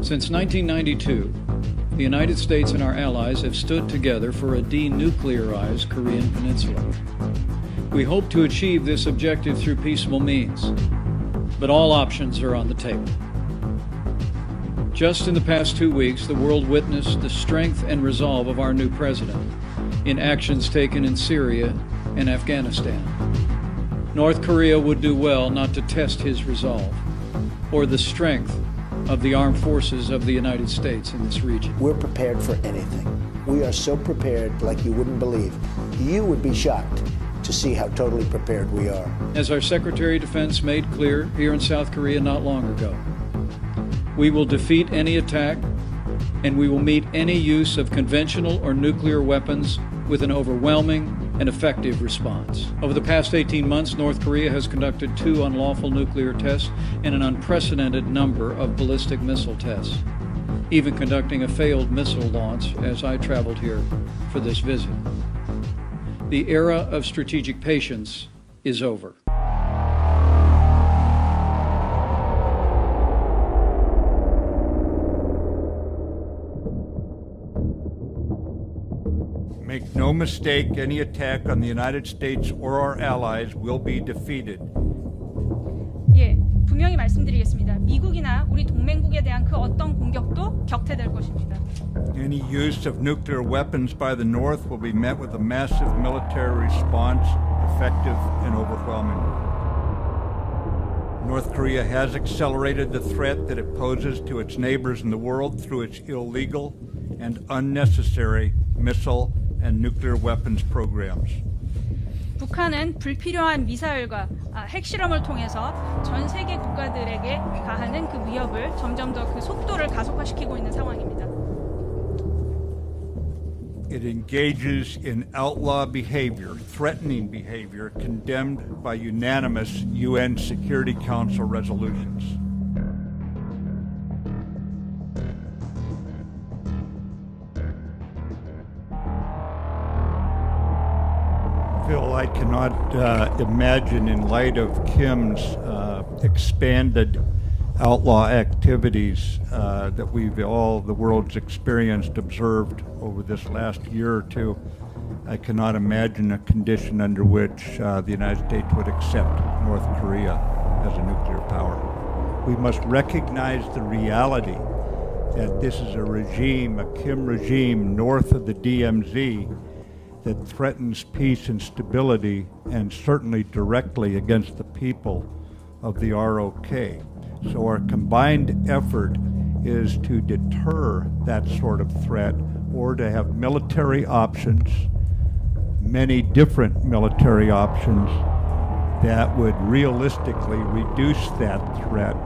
Since 1992, the United States and our allies have stood together for a denuclearized Korean peninsula. We hope to achieve this objective through peaceful means, but all options are on the table. Just in the past 2 weeks, the world witnessed the strength and resolve of our new president in actions taken in Syria and Afghanistan. North Korea would do well not to test his resolve or the strength of the armed forces of the United States in this region. We're prepared for anything. We are so prepared like you wouldn't believe. You would be shocked to see how totally prepared we are. As our Secretary of Defense made clear here in South Korea not long ago, we will defeat any attack and we will meet any use of conventional or nuclear weapons with an overwhelming and effective response. Over the past 18 months, North Korea has conducted 2 unlawful nuclear tests and an unprecedented number of ballistic missile tests, even conducting a failed missile launch as I traveled here for this visit. The era of strategic patience is over. Make no mistake, any attack on the United States or our allies will be defeated. 예, 분명히 말씀드리겠습니다. 미국이나 우리 동맹국에 대한 그 어떤 공격도 격퇴될 것입니다. Any use of nuclear weapons by the North will be met with a massive military response, effective and overwhelming. North Korea has accelerated the threat that it poses to its neighbors in the world through its illegal and unnecessary missile and nuclear weapons programs. 북한은 불필요한 미사일과 핵실험을 통해서 전 세계 국가들에게 가하는 그 위협을 점점 더 그 속도를 가속화시키고 있는 상황입니다. It engages in outlaw behavior, threatening behavior condemned by unanimous UN Security Council resolutions. Phil, I cannot imagine, in light of Kim's expanded outlaw activities that the world's experienced, observed over this last year or two, I cannot imagine a condition under which the United States would accept North Korea as a nuclear power. We must recognize the reality that this is a regime, a Kim regime, north of the DMZ, that threatens peace and stability, and certainly directly against the people of the ROK. So our combined effort is to deter that sort of threat, or to have military options, many different military options, that would realistically reduce that threat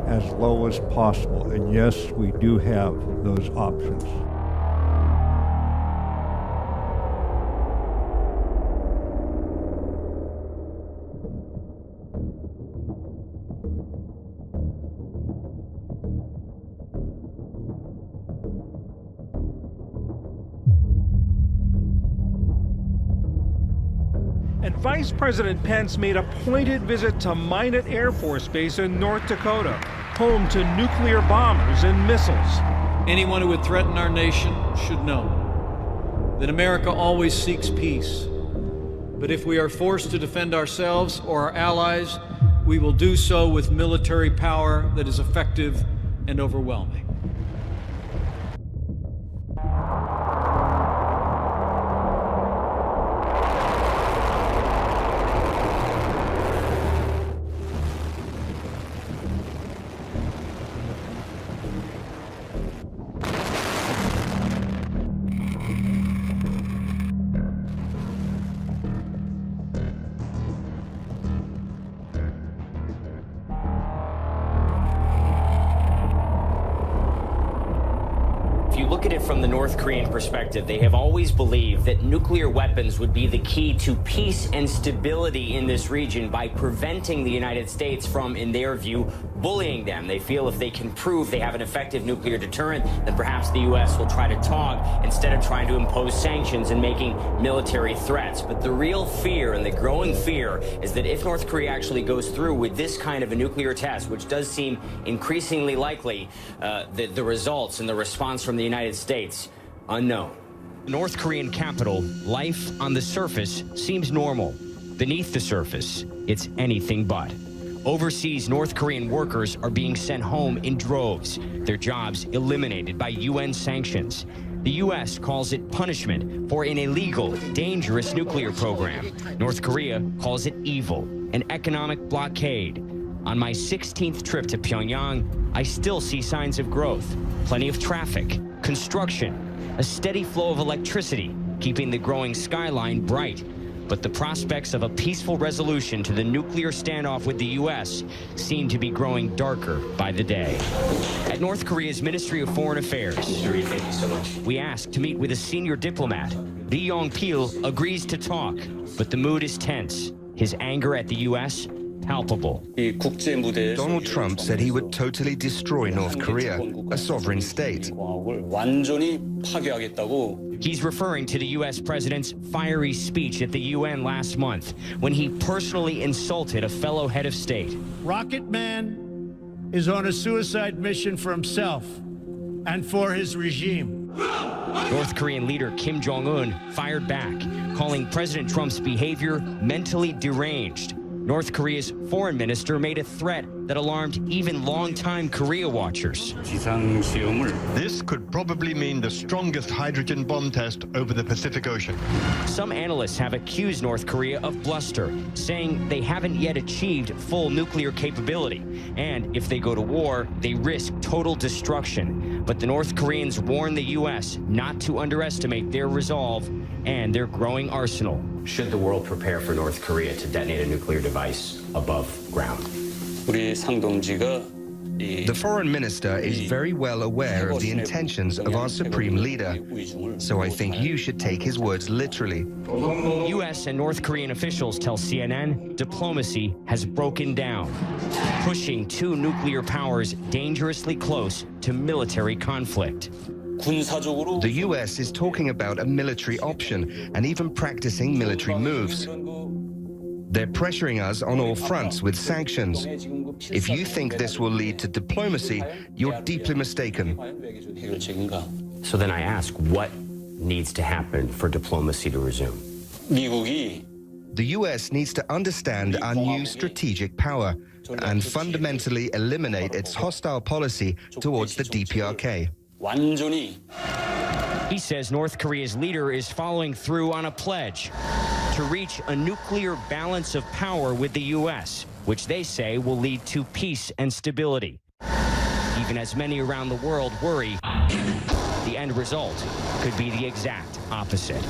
as low as possible. And yes, we do have those options. And Vice President Pence made a pointed visit to Minot Air Force Base in North Dakota, home to nuclear bombers and missiles. Anyone who would threaten our nation should know that America always seeks peace. But if we are forced to defend ourselves or our allies, we will do so with military power that is effective and overwhelming. look at it from the North Korean perspective, they have always believed that nuclear weapons would be the key to peace and stability in this region by preventing the United States from, in their view, bullying them. They feel if they can prove they have an effective nuclear deterrent, then perhaps the U.S. will try to talk instead of trying to impose sanctions and making military threats. But the real fear and the growing fear is that if North Korea actually goes through with this kind of a nuclear test, which does seem increasingly likely, the results and the response from the United States, unknown. North Korean capital, life on the surface seems normal. Beneath the surface, it's anything but. Overseas North Korean workers are being sent home in droves, their jobs eliminated by UN sanctions. The U.S. calls it punishment for an illegal, dangerous nuclear program. North Korea calls it evil, an economic blockade. On my 16th trip to Pyongyang, I still see signs of growth, plenty of traffic, construction, a steady flow of electricity, keeping the growing skyline bright. But the prospects of a peaceful resolution to the nuclear standoff with the U.S. seem to be growing darker by the day. At North Korea's Ministry of Foreign Affairs, we asked to meet with a senior diplomat. Lee Yong-pil agrees to talk, but the mood is tense. His anger at the U.S. palpable. Donald Trump said he would totally destroy North Korea, a sovereign state. He's referring to the U.S. president's fiery speech at the UN last month when he personally insulted a fellow head of state. Rocket Man is on a suicide mission for himself and for his regime. North Korean leader Kim Jong-un fired back, calling President Trump's behavior mentally deranged. North Korea's foreign minister made a threat that alarmed even longtime Korea watchers. This could probably mean the strongest hydrogen bomb test over the Pacific Ocean. Some analysts have accused North Korea of bluster, saying they haven't yet achieved full nuclear capability. And if they go to war, they risk total destruction. But the North Koreans warn the U.S. not to underestimate their resolve and their growing arsenal. Should the world prepare for North Korea to detonate a nuclear device above ground? The foreign minister is very well aware of the intentions of our supreme leader, so I think you should take his words literally. U.S. and North Korean officials tell CNN diplomacy has broken down, pushing two nuclear powers dangerously close to military conflict. The U.S. is talking about a military option and even practicing military moves. They're pressuring us on all fronts with sanctions. If you think this will lead to diplomacy, you're deeply mistaken. So then I ask, what needs to happen for diplomacy to resume? The U.S. needs to understand our new strategic power and fundamentally eliminate its hostile policy towards the DPRK. He says North Korea's leader is following through on a pledge to reach a nuclear balance of power with the U.S., which they say will lead to peace and stability. Even as many around the world worry, the end result could be the exact opposite.